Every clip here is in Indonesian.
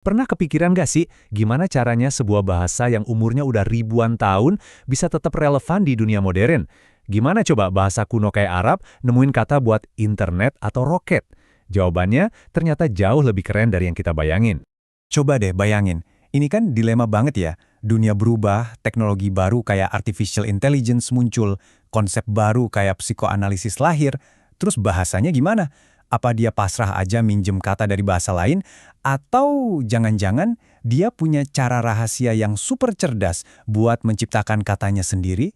Pernah kepikiran gak sih, gimana caranya sebuah bahasa yang umurnya udah ribuan tahun bisa tetap relevan di dunia modern? Gimana coba bahasa kuno kayak Arab nemuin kata buat internet atau roket? Jawabannya ternyata jauh lebih keren dari yang kita bayangin. Coba deh bayangin, ini kan dilema banget ya. Dunia berubah, teknologi baru kayak artificial intelligence muncul, konsep baru kayak psikoanalisis lahir, terus bahasanya gimana? Apa dia pasrah aja minjem kata dari bahasa lain? Atau jangan-jangan dia punya cara rahasia yang super cerdas buat menciptakan katanya sendiri?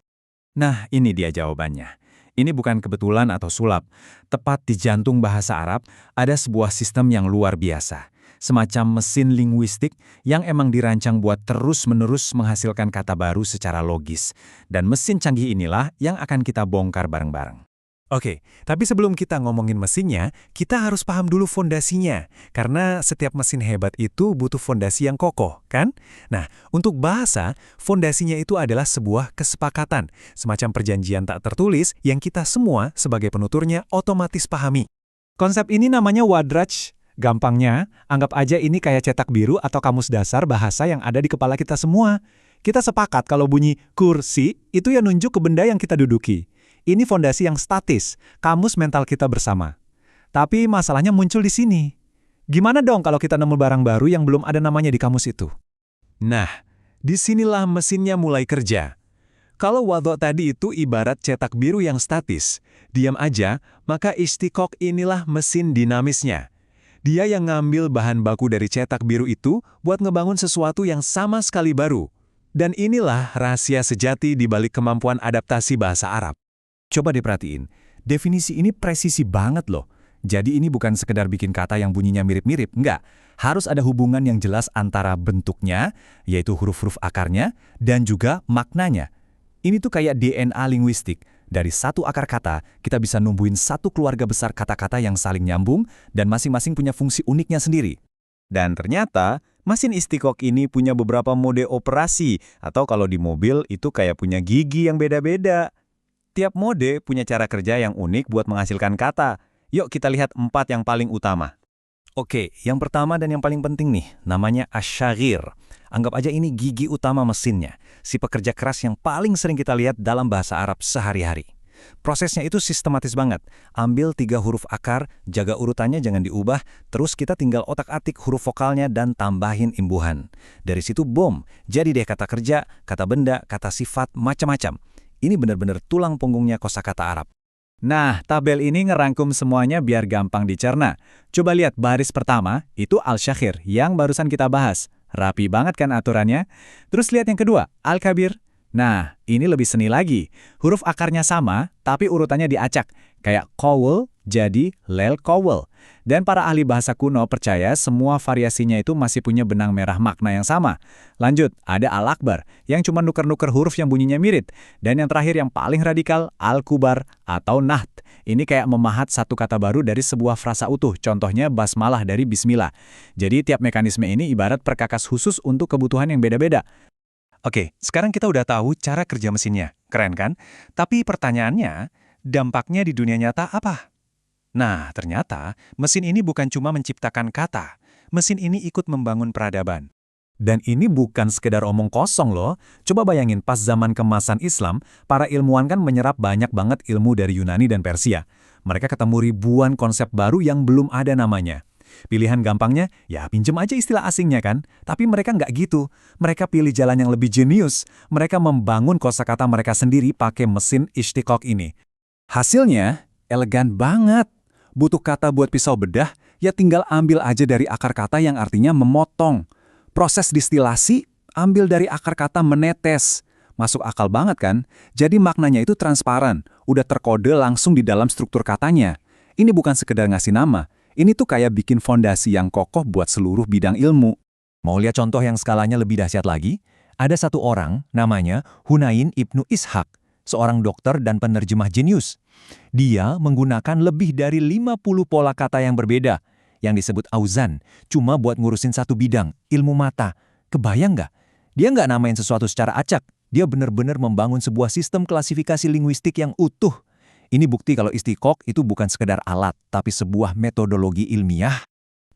Nah, ini dia jawabannya. Ini bukan kebetulan atau sulap. Tepat di jantung bahasa Arab, ada sebuah sistem yang luar biasa. Semacam mesin linguistik yang emang dirancang buat terus-menerus menghasilkan kata baru secara logis. Dan mesin canggih inilah yang akan kita bongkar bareng-bareng. Oke, tapi sebelum kita ngomongin mesinnya, kita harus paham dulu fondasinya. Karena setiap mesin hebat itu butuh fondasi yang kokoh, kan? Nah, untuk bahasa, fondasinya itu adalah sebuah kesepakatan, semacam perjanjian tak tertulis yang kita semua sebagai penuturnya otomatis pahami. Konsep ini namanya wadraj. Gampangnya, anggap aja ini kayak cetak biru atau kamus dasar bahasa yang ada di kepala kita semua. Kita sepakat kalau bunyi kursi itu ya nunjuk ke benda yang kita duduki. Ini fondasi yang statis, kamus mental kita bersama. Tapi masalahnya muncul di sini. Gimana dong kalau kita nemu barang baru yang belum ada namanya di kamus itu? Nah, disinilah mesinnya mulai kerja. Kalau wadok tadi itu ibarat cetak biru yang statis, diam aja, maka istiqoq inilah mesin dinamisnya. Dia yang ngambil bahan baku dari cetak biru itu buat ngebangun sesuatu yang sama sekali baru. Dan inilah rahasia sejati di balik kemampuan adaptasi bahasa Arab. Coba diperhatiin, definisi ini presisi banget loh. Jadi ini bukan sekedar bikin kata yang bunyinya mirip-mirip, enggak. Harus ada hubungan yang jelas antara bentuknya, yaitu huruf-huruf akarnya, dan juga maknanya. Ini tuh kayak DNA linguistik. Dari satu akar kata, kita bisa numbuhin satu keluarga besar kata-kata yang saling nyambung, dan masing-masing punya fungsi uniknya sendiri. Dan ternyata, mesin istiqoq ini punya beberapa mode operasi, atau kalau di mobil itu kayak punya gigi yang beda-beda. Tiap mode punya cara kerja yang unik buat menghasilkan kata. Yuk kita lihat 4 yang paling utama. Oke, yang pertama dan yang paling penting nih, namanya asyaghir. Anggap aja ini gigi utama mesinnya, si pekerja keras yang paling sering kita lihat dalam bahasa Arab sehari-hari. Prosesnya itu sistematis banget. Ambil 3 huruf akar, jaga urutannya jangan diubah, terus kita tinggal otak-atik huruf vokalnya dan tambahin imbuhan. Dari situ bom, jadi deh kata kerja, kata benda, kata sifat, macam-macam. Ini benar-benar tulang punggungnya kosakata Arab. Nah, tabel ini ngerangkum semuanya biar gampang dicerna. Coba lihat baris pertama, itu al-syakhir yang barusan kita bahas. Rapi banget kan aturannya? Terus lihat yang kedua, al-kabir. Nah, ini lebih seni lagi. Huruf akarnya sama, tapi urutannya diacak. Kayak qawl jadi lel qawl. Dan para ahli bahasa kuno percaya semua variasinya itu masih punya benang merah makna yang sama. Lanjut, ada al-akbar, yang cuma nuker-nuker huruf yang bunyinya mirip. Dan yang terakhir yang paling radikal, al-kubar atau naht. Ini kayak memahat satu kata baru dari sebuah frasa utuh, contohnya basmalah dari bismillah. Jadi tiap mekanisme ini ibarat perkakas khusus untuk kebutuhan yang beda-beda. Oke, sekarang kita udah tahu cara kerja mesinnya. Keren kan? Tapi pertanyaannya, dampaknya di dunia nyata apa? Nah, ternyata mesin ini bukan cuma menciptakan kata. Mesin ini ikut membangun peradaban. Dan ini bukan sekedar omong kosong loh. Coba bayangin pas zaman kemasan Islam, para ilmuwan kan menyerap banyak banget ilmu dari Yunani dan Persia. Mereka ketemu ribuan konsep baru yang belum ada namanya. Pilihan gampangnya, ya pinjem aja istilah asingnya kan. Tapi mereka nggak gitu. Mereka pilih jalan yang lebih jenius. Mereka membangun kosakata mereka sendiri pakai mesin istiqoq ini. Hasilnya elegan banget. Butuh kata buat pisau bedah, ya tinggal ambil aja dari akar kata yang artinya memotong. Proses distilasi, ambil dari akar kata menetes. Masuk akal banget kan? Jadi maknanya itu transparan, udah terkode langsung di dalam struktur katanya. Ini bukan sekedar ngasih nama, ini tuh kayak bikin fondasi yang kokoh buat seluruh bidang ilmu. Mau lihat contoh yang skalanya lebih dahsyat lagi? Ada satu orang, namanya Hunain ibnu Ishaq, seorang dokter dan penerjemah jenius. Dia menggunakan lebih dari 50 pola kata yang berbeda, yang disebut auzan, cuma buat ngurusin satu bidang, ilmu mata. Kebayang nggak? Dia nggak namain sesuatu secara acak, dia benar-benar membangun sebuah sistem klasifikasi linguistik yang utuh. Ini bukti kalau istiqoq itu bukan sekedar alat, tapi sebuah metodologi ilmiah.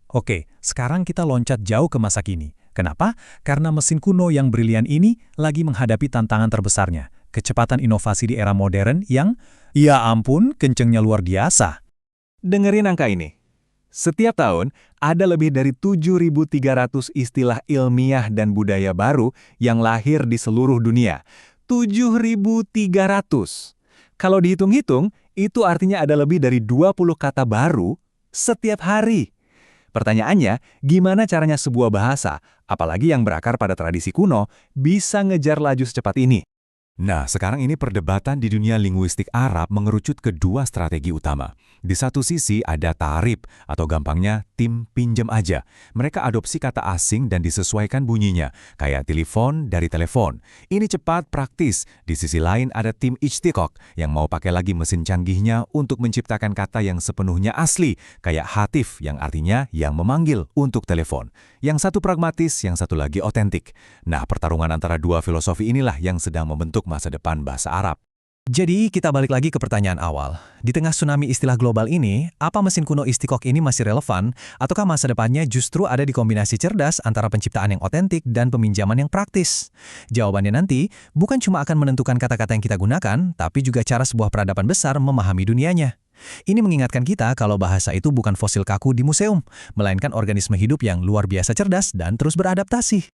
Oke, sekarang kita loncat jauh ke masa kini. Kenapa? Karena mesin kuno yang brilian ini lagi menghadapi tantangan terbesarnya. Kecepatan inovasi di era modern yang, ya ampun, kencengnya luar biasa. Dengerin angka ini. Setiap tahun, ada lebih dari 7.300 istilah ilmiah dan budaya baru yang lahir di seluruh dunia. 7.300. Kalau dihitung-hitung, itu artinya ada lebih dari 20 kata baru setiap hari. Pertanyaannya, gimana caranya sebuah bahasa, apalagi yang berakar pada tradisi kuno, bisa ngejar laju secepat ini? Nah, sekarang ini perdebatan di dunia linguistik Arab mengerucut ke dua strategi utama. Di satu sisi ada ta'rib, atau gampangnya tim pinjam aja. Mereka adopsi kata asing dan disesuaikan bunyinya, kayak telepon dari telepon. Ini cepat, praktis. Di sisi lain ada tim ijtiqaq, yang mau pakai lagi mesin canggihnya untuk menciptakan kata yang sepenuhnya asli, kayak hatif, yang artinya yang memanggil untuk telepon. Yang satu pragmatis, yang satu lagi otentik. Nah, pertarungan antara dua filosofi inilah yang sedang membentuk masa depan bahasa Arab. Jadi, kita balik lagi ke pertanyaan awal. Di tengah tsunami istilah global ini, apa mesin kuno Istiqoq ini masih relevan, ataukah masa depannya justru ada di kombinasi cerdas antara penciptaan yang otentik dan peminjaman yang praktis? Jawabannya nanti bukan cuma akan menentukan kata-kata yang kita gunakan, tapi juga cara sebuah peradaban besar memahami dunianya. Ini mengingatkan kita kalau bahasa itu bukan fosil kaku di museum, melainkan organisme hidup yang luar biasa cerdas dan terus beradaptasi.